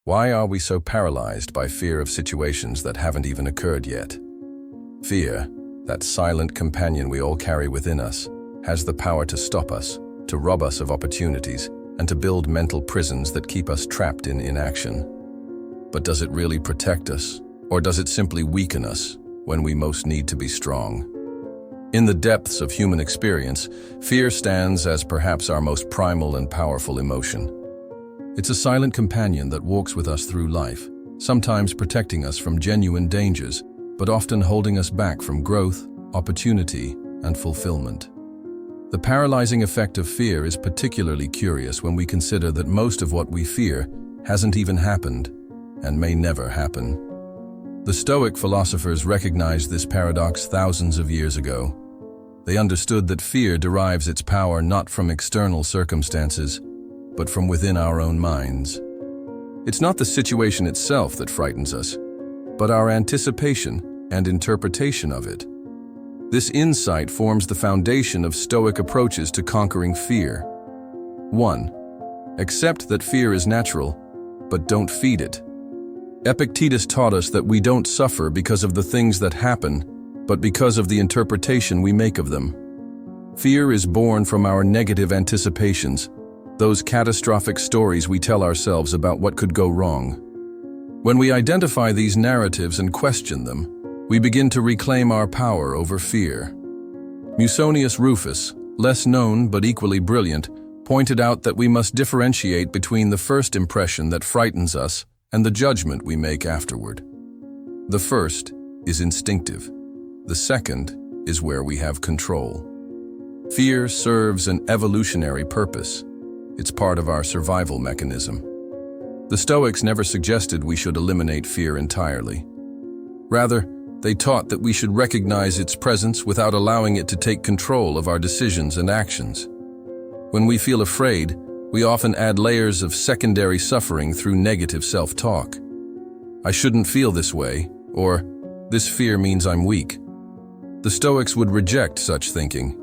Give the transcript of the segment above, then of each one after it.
Why are we so paralyzed by fear of situations that haven't even occurred yet? Fear, that silent companion we all carry within us, has the power to stop us, to rob us of opportunities, and to build mental prisons that keep us trapped in inaction. But does it really protect us, or does it simply weaken us when we most need to be strong? In the depths of human experience, fear stands as perhaps our most primal and powerful emotion. It's a silent companion that walks with us through life, sometimes protecting us from genuine dangers, but often holding us back from growth, opportunity, and fulfillment. The paralyzing effect of fear is particularly curious when we consider that most of what we fear hasn't even happened and may never happen. The Stoic philosophers recognized this paradox thousands of years ago. They understood that fear derives its power not from external circumstances, but from within our own minds. It's not the situation itself that frightens us, but our anticipation and interpretation of it. This insight forms the foundation of Stoic approaches to conquering fear. 1. Accept that fear is natural, but don't feed it. Epictetus taught us that we don't suffer because of the things that happen, but because of the interpretation we make of them. Fear is born from our negative anticipations, those catastrophic stories we tell ourselves about what could go wrong. When we identify these narratives and question them, we begin to reclaim our power over fear. Musonius Rufus, less known but equally brilliant, pointed out that we must differentiate between the first impression that frightens us and the judgment we make afterward. The first is instinctive. The second is where we have control. Fear serves an evolutionary purpose. It's part of our survival mechanism. The Stoics never suggested we should eliminate fear entirely. Rather, they taught that we should recognize its presence without allowing it to take control of our decisions and actions. When we feel afraid, we often add layers of secondary suffering through negative self-talk. I shouldn't feel this way, or this fear means I'm weak. The Stoics would reject such thinking.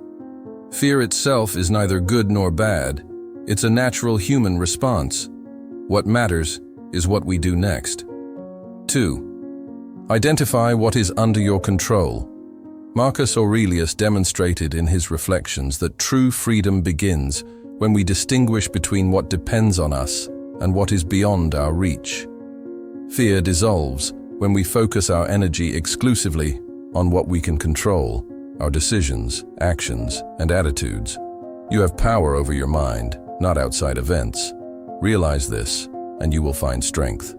Fear itself is neither good nor bad. It's a natural human response. What matters is what we do next. 2. Identify what is under your control. Marcus Aurelius demonstrated in his reflections that true freedom begins when we distinguish between what depends on us and what is beyond our reach. Fear dissolves when we focus our energy exclusively on what we can control, our decisions, actions, and attitudes. You have power over your mind, not outside events. Realize this, and you will find strength.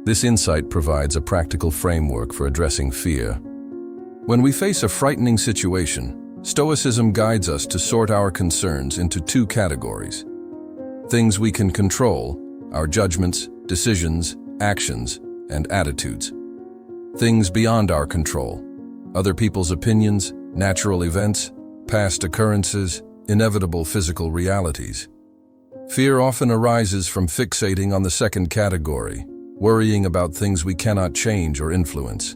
This insight provides a practical framework for addressing fear. When we face a frightening situation, Stoicism guides us to sort our concerns into two categories. Things we can control, our judgments, decisions, actions, and attitudes. Things beyond our control, other people's opinions, natural events, past occurrences, inevitable physical realities. Fear often arises from fixating on the second category, worrying about things we cannot change or influence.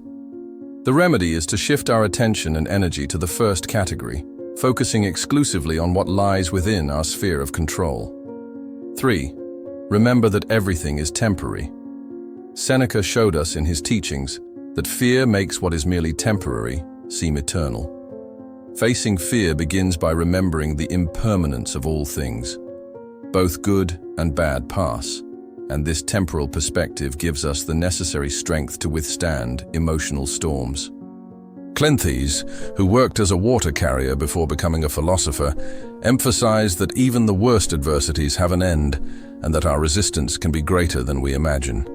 The remedy is to shift our attention and energy to the first category, focusing exclusively on what lies within our sphere of control. 3. Remember that everything is temporary. Seneca showed us in his teachings that fear makes what is merely temporary seem eternal. Facing fear begins by remembering the impermanence of all things. Both good and bad pass, and this temporal perspective gives us the necessary strength to withstand emotional storms. Cleanthes, who worked as a water carrier before becoming a philosopher, emphasized that even the worst adversities have an end, and that our resistance can be greater than we imagine.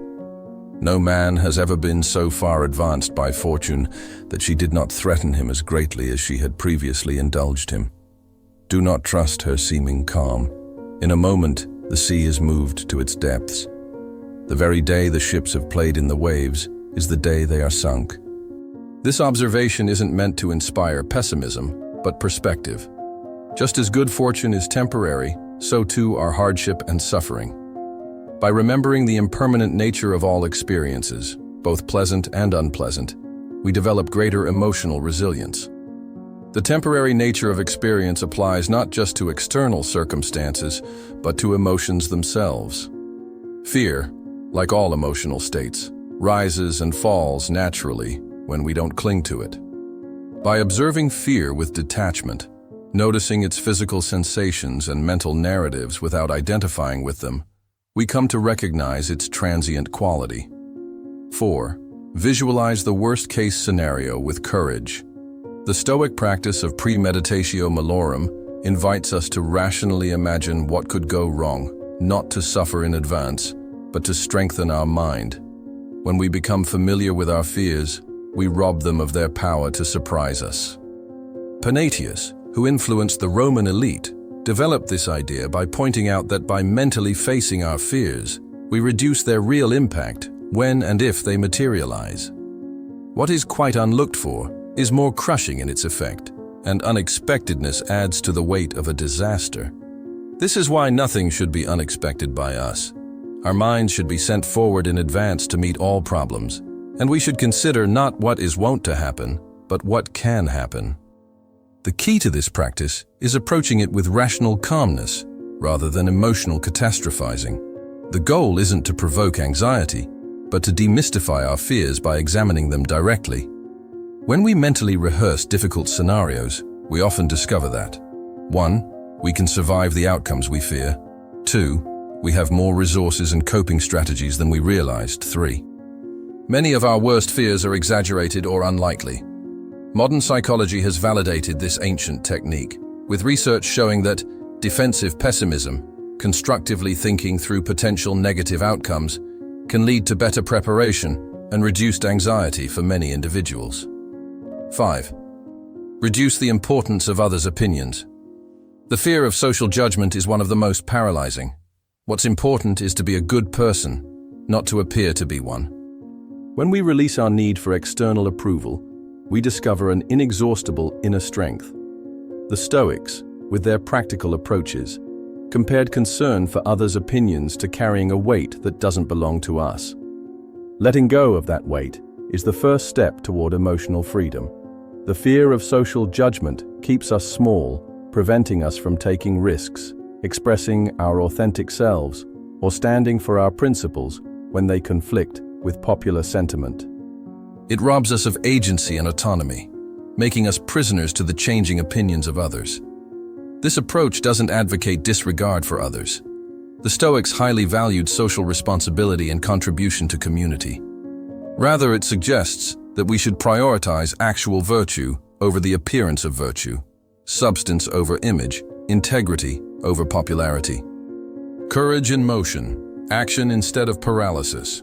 No man has ever been so far advanced by fortune that she did not threaten him as greatly as she had previously indulged him. Do not trust her seeming calm. In a moment, the sea is moved to its depths. The very day the ships have played in the waves is the day they are sunk. This observation isn't meant to inspire pessimism, but perspective. Just as good fortune is temporary, so too are hardship and suffering. By remembering the impermanent nature of all experiences, both pleasant and unpleasant, we develop greater emotional resilience. The temporary nature of experience applies not just to external circumstances, but to emotions themselves. Fear, like all emotional states, rises and falls naturally when we don't cling to it. By observing fear with detachment, noticing its physical sensations and mental narratives without identifying with them, we come to recognize its transient quality. 4. Visualize the worst-case scenario with courage. The Stoic practice of premeditatio malorum invites us to rationally imagine what could go wrong, not to suffer in advance, but to strengthen our mind. When we become familiar with our fears, we rob them of their power to surprise us. Panatius, who influenced the Roman elite, developed this idea by pointing out that by mentally facing our fears, we reduce their real impact when and if they materialize. What is quite unlooked for is more crushing in its effect, and unexpectedness adds to the weight of a disaster. This is why nothing should be unexpected by us. Our minds should be sent forward in advance to meet all problems, and we should consider not what is wont to happen, but what can happen. The key to this practice is approaching it with rational calmness rather than emotional catastrophizing. The goal isn't to provoke anxiety, but to demystify our fears by examining them directly. When we mentally rehearse difficult scenarios, we often discover that 1. We can survive the outcomes we fear. 2. We have more resources and coping strategies than we realized. 3. Many of our worst fears are exaggerated or unlikely. Modern psychology has validated this ancient technique, with research showing that defensive pessimism, constructively thinking through potential negative outcomes, can lead to better preparation and reduced anxiety for many individuals. 5. Reduce the importance of others' opinions. The fear of social judgment is one of the most paralyzing. What's important is to be a good person, not to appear to be one. When we release our need for external approval, we discover an inexhaustible inner strength. The Stoics, with their practical approaches, compared concern for others' opinions to carrying a weight that doesn't belong to us. Letting go of that weight is the first step toward emotional freedom. The fear of social judgment keeps us small, preventing us from taking risks, expressing our authentic selves, or standing for our principles when they conflict with popular sentiment. It robs us of agency and autonomy, making us prisoners to the changing opinions of others. This approach doesn't advocate disregard for others. The Stoics highly valued social responsibility and contribution to community. Rather, it suggests that we should prioritize actual virtue over the appearance of virtue, substance over image, integrity over popularity. Courage in motion, action instead of paralysis.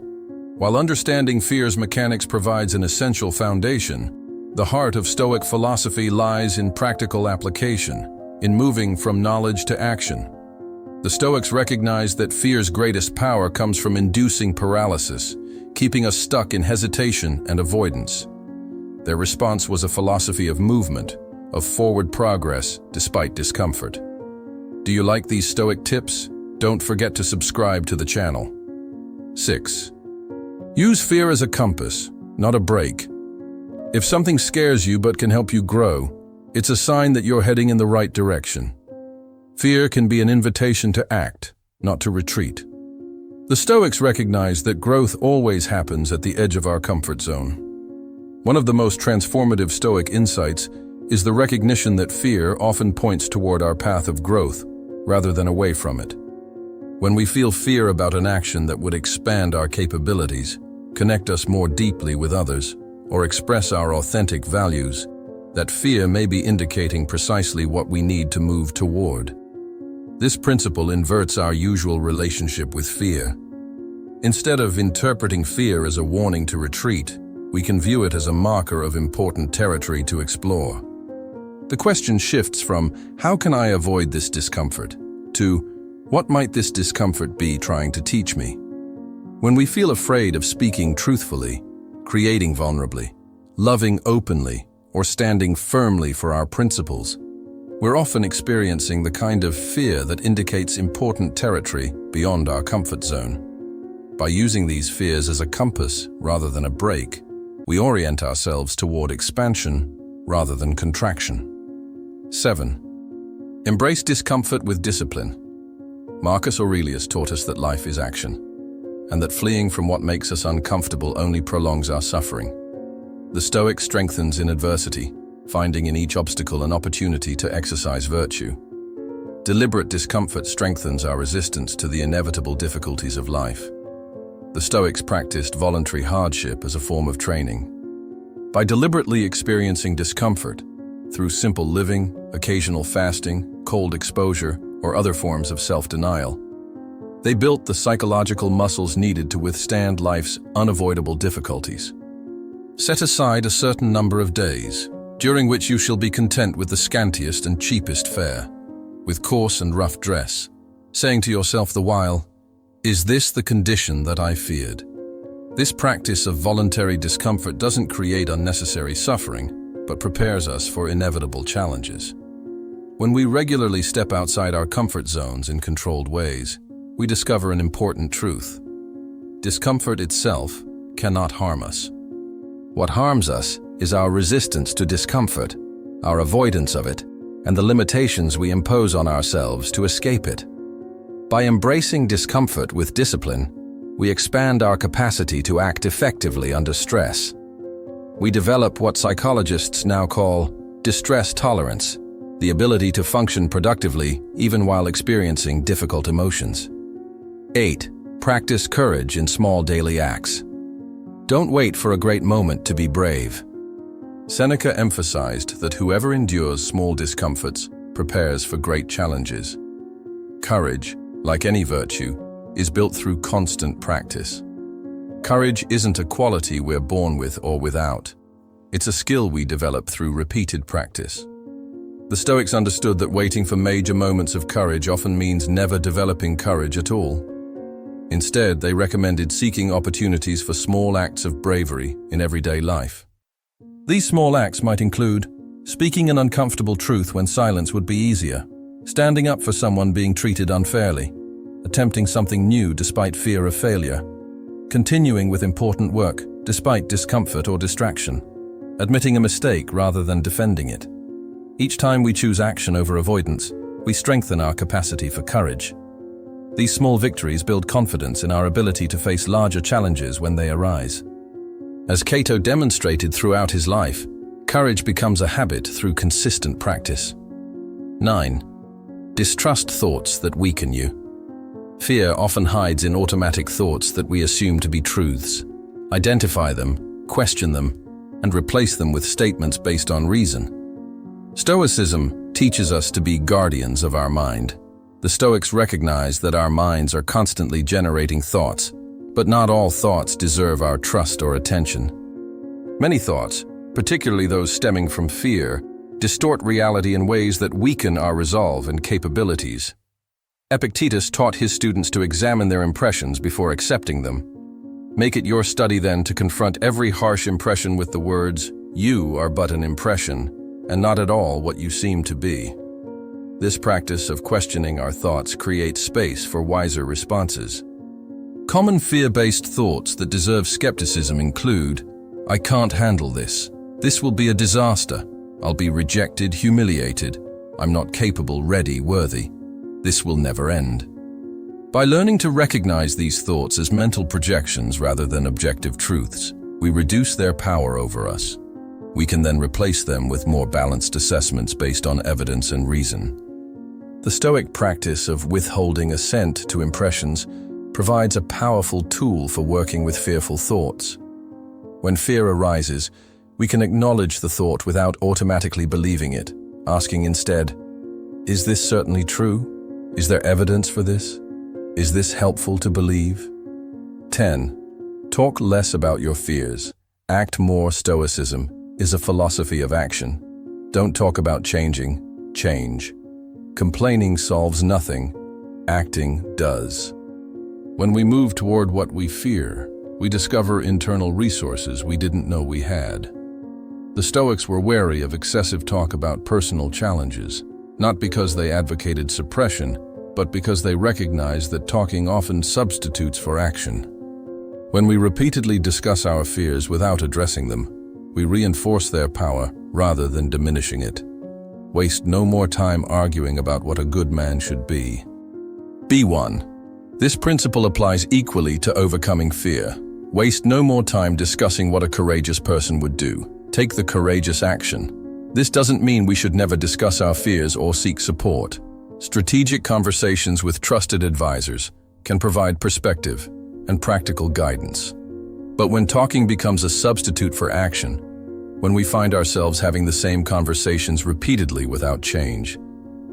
While understanding fear's mechanics provides an essential foundation, the heart of Stoic philosophy lies in practical application, in moving from knowledge to action. The Stoics recognized that fear's greatest power comes from inducing paralysis, keeping us stuck in hesitation and avoidance. Their response was a philosophy of movement, of forward progress despite discomfort. Do you like these Stoic tips? Don't forget to subscribe to the channel. 6. Use fear as a compass, not a brake. If something scares you but can help you grow, it's a sign that you're heading in the right direction. Fear can be an invitation to act, not to retreat. The Stoics recognize that growth always happens at the edge of our comfort zone. One of the most transformative Stoic insights is the recognition that fear often points toward our path of growth rather than away from it. When we feel fear about an action that would expand our capabilities, connect us more deeply with others, or express our authentic values, that fear may be indicating precisely what we need to move toward. This principle inverts our usual relationship with fear. Instead of interpreting fear as a warning to retreat, we can view it as a marker of important territory to explore. The question shifts from, how can I avoid this discomfort, to, what might this discomfort be trying to teach me? When we feel afraid of speaking truthfully, creating vulnerably, loving openly, or standing firmly for our principles, we're often experiencing the kind of fear that indicates important territory beyond our comfort zone. By using these fears as a compass rather than a brake, we orient ourselves toward expansion rather than contraction. 7. Embrace discomfort with discipline. Marcus Aurelius taught us that life is action, and that fleeing from what makes us uncomfortable only prolongs our suffering. The Stoic strengthens in adversity, finding in each obstacle an opportunity to exercise virtue. Deliberate discomfort strengthens our resistance to the inevitable difficulties of life. The Stoics practiced voluntary hardship as a form of training. By deliberately experiencing discomfort, through simple living, occasional fasting, cold exposure, or other forms of self-denial, they built the psychological muscles needed to withstand life's unavoidable difficulties. Set aside a certain number of days, during which you shall be content with the scantiest and cheapest fare, with coarse and rough dress, saying to yourself the while, "Is this the condition that I feared?" This practice of voluntary discomfort doesn't create unnecessary suffering, but prepares us for inevitable challenges. When we regularly step outside our comfort zones in controlled ways, we discover an important truth. Discomfort itself cannot harm us. What harms us is our resistance to discomfort, our avoidance of it, and the limitations we impose on ourselves to escape it. By embracing discomfort with discipline, we expand our capacity to act effectively under stress. We develop what psychologists now call distress tolerance, the ability to function productively even while experiencing difficult emotions. 8. Practice courage in small daily acts. Don't wait for a great moment to be brave. Seneca emphasized that whoever endures small discomforts prepares for great challenges. Courage, like any virtue, is built through constant practice. Courage isn't a quality we're born with or without. It's a skill we develop through repeated practice. The Stoics understood that waiting for major moments of courage often means never developing courage at all. Instead, they recommended seeking opportunities for small acts of bravery in everyday life. These small acts might include speaking an uncomfortable truth when silence would be easier, standing up for someone being treated unfairly, attempting something new despite fear of failure, continuing with important work despite discomfort or distraction, admitting a mistake rather than defending it. Each time we choose action over avoidance, we strengthen our capacity for courage. These small victories build confidence in our ability to face larger challenges when they arise. As Cato demonstrated throughout his life, courage becomes a habit through consistent practice. 9. Distrust thoughts that weaken you. Fear often hides in automatic thoughts that we assume to be truths. Identify them, question them, and replace them with statements based on reason. Stoicism teaches us to be guardians of our mind. The Stoics recognize that our minds are constantly generating thoughts, but not all thoughts deserve our trust or attention. Many thoughts, particularly those stemming from fear, distort reality in ways that weaken our resolve and capabilities. Epictetus taught his students to examine their impressions before accepting them. Make it your study then to confront every harsh impression with the words, "You are but an impression, and not at all what you seem to be." This practice of questioning our thoughts creates space for wiser responses. Common fear-based thoughts that deserve skepticism include, "I can't handle this. This will be a disaster. I'll be rejected, humiliated. I'm not capable, ready, worthy. This will never end." By learning to recognize these thoughts as mental projections rather than objective truths, we reduce their power over us. We can then replace them with more balanced assessments based on evidence and reason. The Stoic practice of withholding assent to impressions provides a powerful tool for working with fearful thoughts. When fear arises, we can acknowledge the thought without automatically believing it, asking instead, "Is this certainly true? Is there evidence for this? Is this helpful to believe?" 10. Talk less about your fears. Act more. Stoicism is a philosophy of action. Don't talk about changing, change. Complaining solves nothing, acting does. When we move toward what we fear, we discover internal resources we didn't know we had. The Stoics were wary of excessive talk about personal challenges, not because they advocated suppression, but because they recognized that talking often substitutes for action. When we repeatedly discuss our fears without addressing them, we reinforce their power rather than diminishing it. Waste no more time arguing about what a good man should be. Be one. This principle applies equally to overcoming fear. Waste no more time discussing what a courageous person would do. Take the courageous action. This doesn't mean we should never discuss our fears or seek support. Strategic conversations with trusted advisors can provide perspective and practical guidance. But when talking becomes a substitute for action, when we find ourselves having the same conversations repeatedly without change,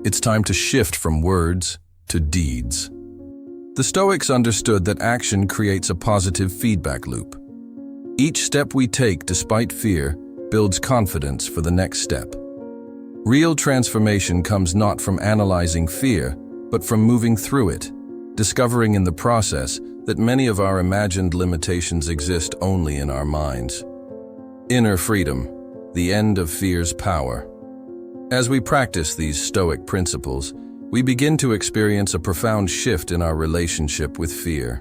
it's time to shift from words to deeds. The Stoics understood that action creates a positive feedback loop. Each step we take despite fear builds confidence for the next step. Real transformation comes not from analyzing fear, but from moving through it, discovering in the process that many of our imagined limitations exist only in our minds. Inner freedom, the end of fear's power. As we practice these Stoic principles, we begin to experience a profound shift in our relationship with fear.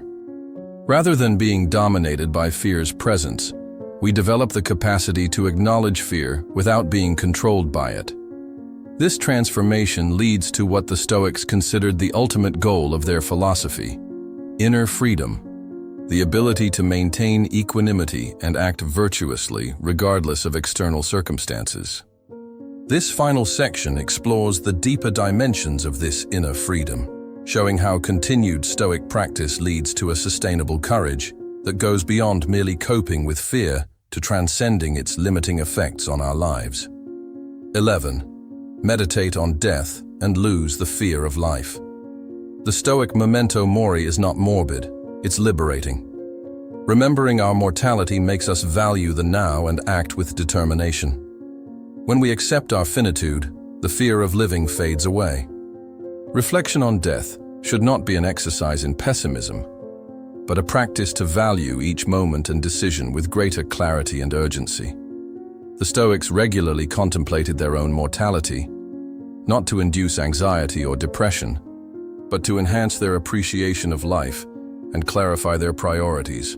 Rather than being dominated by fear's presence, we develop the capacity to acknowledge fear without being controlled by it. This transformation leads to what the Stoics considered the ultimate goal of their philosophy: inner freedom, the ability to maintain equanimity and act virtuously regardless of external circumstances. This final section explores the deeper dimensions of this inner freedom, showing how continued Stoic practice leads to a sustainable courage that goes beyond merely coping with fear to transcending its limiting effects on our lives. 11. Meditate on death and lose the fear of life. The Stoic memento mori is not morbid, it's liberating. Remembering our mortality makes us value the now and act with determination. When we accept our finitude, the fear of living fades away. Reflection on death should not be an exercise in pessimism, but a practice to value each moment and decision with greater clarity and urgency. The Stoics regularly contemplated their own mortality, not to induce anxiety or depression, but to enhance their appreciation of life and clarify their priorities.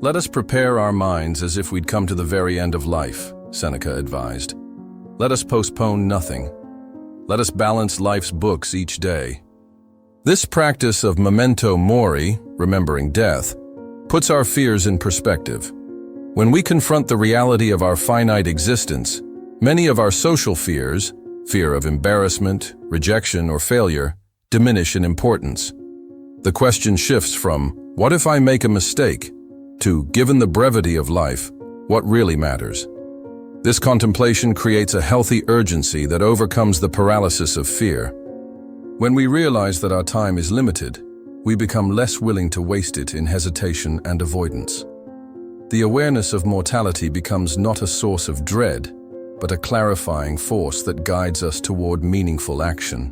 Let us prepare our minds as if we'd come to the very end of life, Seneca advised. Let us postpone nothing. Let us balance life's books each day. This practice of memento mori, remembering death, puts our fears in perspective. When we confront the reality of our finite existence, many of our social fears, fear of embarrassment, rejection, or failure, diminish in importance. The question shifts from, "What if I make a mistake?" to, "Given the brevity of life, what really matters?" This contemplation creates a healthy urgency that overcomes the paralysis of fear. When we realize that our time is limited, we become less willing to waste it in hesitation and avoidance. The awareness of mortality becomes not a source of dread, but a clarifying force that guides us toward meaningful action.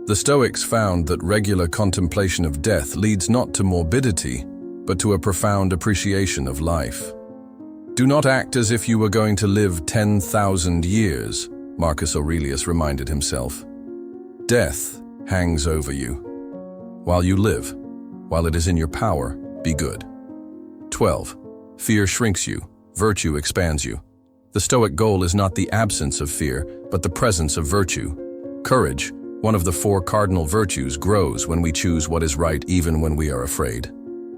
The Stoics found that regular contemplation of death leads not to morbidity, but to a profound appreciation of life. Do not act as if you were going to live 10,000 years, Marcus Aurelius reminded himself. Death hangs over you. While you live, while it is in your power, be good. 12. Fear shrinks you, virtue expands you. The Stoic goal is not the absence of fear, but the presence of virtue. Courage, one of the 4 cardinal virtues, grows when we choose what is right even when we are afraid.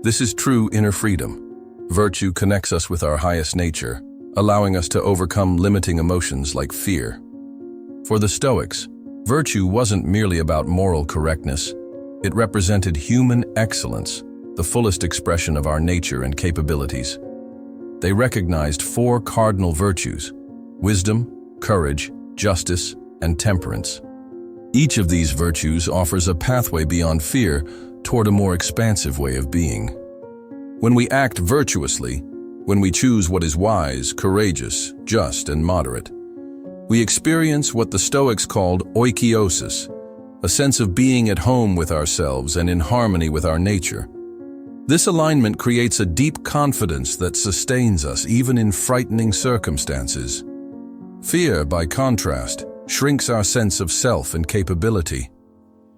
This is true inner freedom. Virtue connects us with our highest nature, allowing us to overcome limiting emotions like fear. For the Stoics, virtue wasn't merely about moral correctness. It represented human excellence, the fullest expression of our nature and capabilities. They recognized 4 cardinal virtues: wisdom, courage, justice, and temperance. Each of these virtues offers a pathway beyond fear toward a more expansive way of being. When we act virtuously, when we choose what is wise, courageous, just, and moderate, we experience what the Stoics called oikeiosis, a sense of being at home with ourselves and in harmony with our nature. This alignment creates a deep confidence that sustains us even in frightening circumstances. Fear, by contrast, shrinks our sense of self and capability.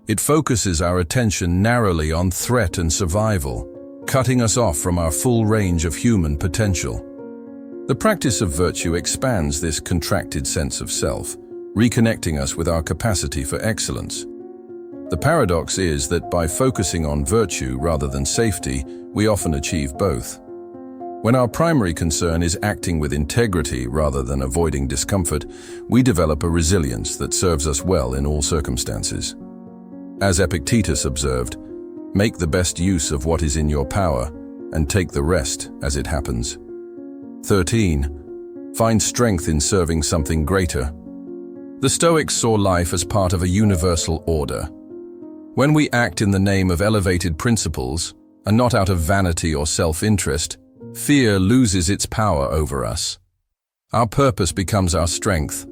It focuses our attention narrowly on threat and survival, cutting us off from our full range of human potential. The practice of virtue expands this contracted sense of self, reconnecting us with our capacity for excellence. The paradox is that by focusing on virtue rather than safety, we often achieve both. When our primary concern is acting with integrity rather than avoiding discomfort, we develop a resilience that serves us well in all circumstances. As Epictetus observed, make the best use of what is in your power and take the rest as it happens. 13. Find strength in serving something greater. The Stoics saw life as part of a universal order. When we act in the name of elevated principles, and not out of vanity or self-interest, fear loses its power over us. Our purpose becomes our strength.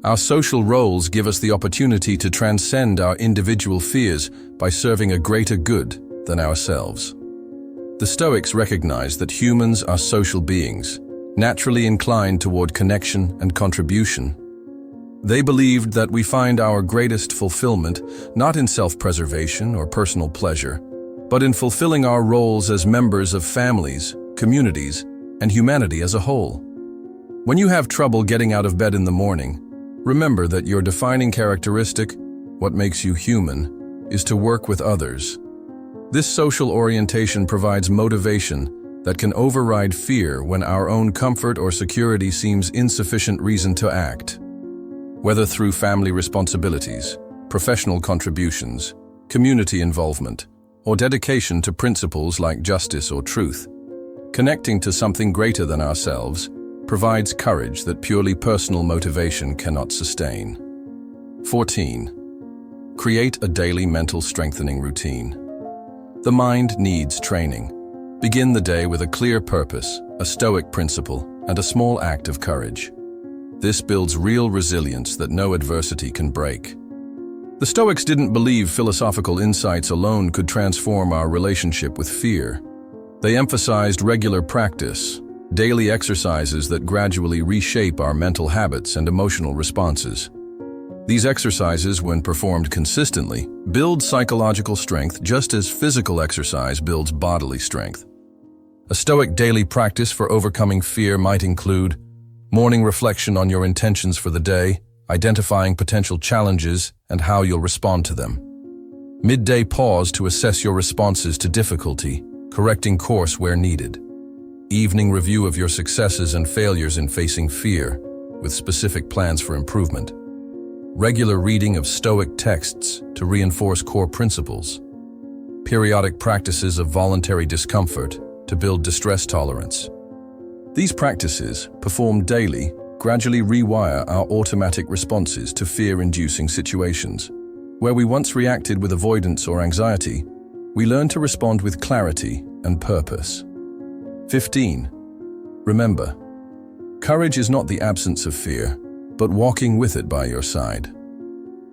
Our social roles give us the opportunity to transcend our individual fears by serving a greater good than ourselves. The Stoics recognized that humans are social beings, naturally inclined toward connection and contribution. They believed that we find our greatest fulfillment not in self-preservation or personal pleasure, but in fulfilling our roles as members of families, communities, and humanity as a whole. When you have trouble getting out of bed in the morning, remember that your defining characteristic, what makes you human, is to work with others. This social orientation provides motivation that can override fear when our own comfort or security seems insufficient reason to act. Whether through family responsibilities, professional contributions, community involvement, or dedication to principles like justice or truth, connecting to something greater than ourselves provides courage that purely personal motivation cannot sustain. 14. Create a daily mental strengthening routine. The mind needs training. Begin the day with a clear purpose, a Stoic principle, and a small act of courage. This builds real resilience that no adversity can break. The Stoics didn't believe philosophical insights alone could transform our relationship with fear. They emphasized regular practice, daily exercises that gradually reshape our mental habits and emotional responses. These exercises, when performed consistently, build psychological strength just as physical exercise builds bodily strength. A Stoic daily practice for overcoming fear might include morning reflection on your intentions for the day, identifying potential challenges and how you'll respond to them. Midday pause to assess your responses to difficulty, correcting course where needed. Evening review of your successes and failures in facing fear, with specific plans for improvement. Regular reading of Stoic texts to reinforce core principles. Periodic practices of voluntary discomfort to build distress tolerance. These practices, performed daily, gradually rewire our automatic responses to fear-inducing situations. Where we once reacted with avoidance or anxiety, we learn to respond with clarity and purpose. 15. Remember, courage is not the absence of fear, but walking with it by your side.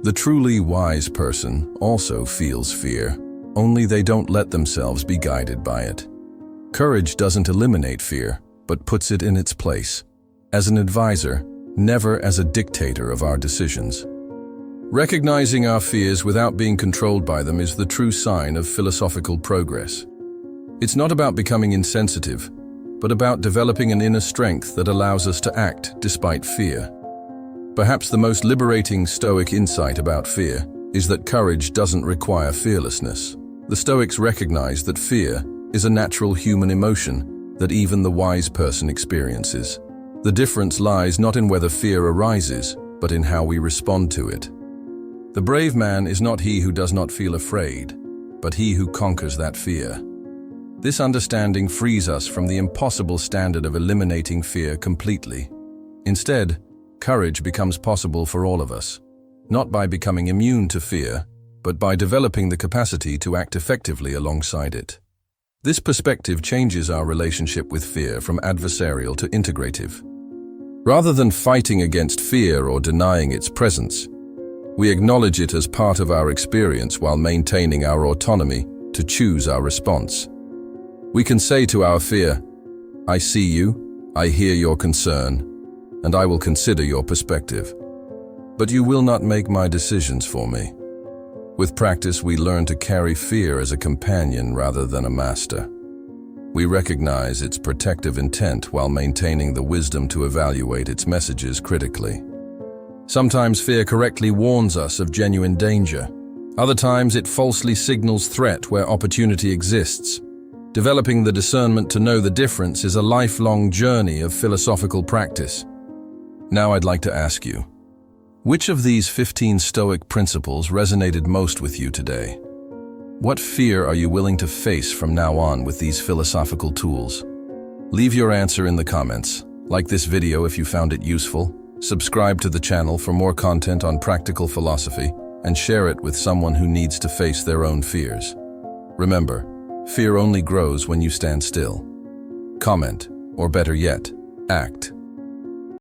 The truly wise person also feels fear, only they don't let themselves be guided by it. Courage doesn't eliminate fear, but puts it in its place, as an advisor, never as a dictator of our decisions. Recognizing our fears without being controlled by them is the true sign of philosophical progress. It's not about becoming insensitive, but about developing an inner strength that allows us to act despite fear. Perhaps the most liberating Stoic insight about fear is that courage doesn't require fearlessness. The Stoics recognize that fear is a natural human emotion that even the wise person experiences. The difference lies not in whether fear arises, but in how we respond to it. The brave man is not he who does not feel afraid, but he who conquers that fear. This understanding frees us from the impossible standard of eliminating fear completely. Instead, courage becomes possible for all of us, not by becoming immune to fear, but by developing the capacity to act effectively alongside it. This perspective changes our relationship with fear from adversarial to integrative. Rather than fighting against fear or denying its presence, we acknowledge it as part of our experience while maintaining our autonomy to choose our response. We can say to our fear, "I see you, I hear your concern, and I will consider your perspective. But you will not make my decisions for me." With practice, we learn to carry fear as a companion rather than a master. We recognize its protective intent while maintaining the wisdom to evaluate its messages critically. Sometimes fear correctly warns us of genuine danger, Other times it falsely signals threat where opportunity exists. Developing the discernment to know the difference is a lifelong journey of philosophical practice. Now I'd like to ask you, which of these 15 Stoic principles resonated most with you today? What fear are you willing to face from now on with these philosophical tools? Leave your answer in the comments. Like this video if you found it useful. Subscribe to the channel for more content on practical philosophy, and share it with someone who needs to face their own fears. Remember, fear only grows when you stand still. Comment, or better yet, act.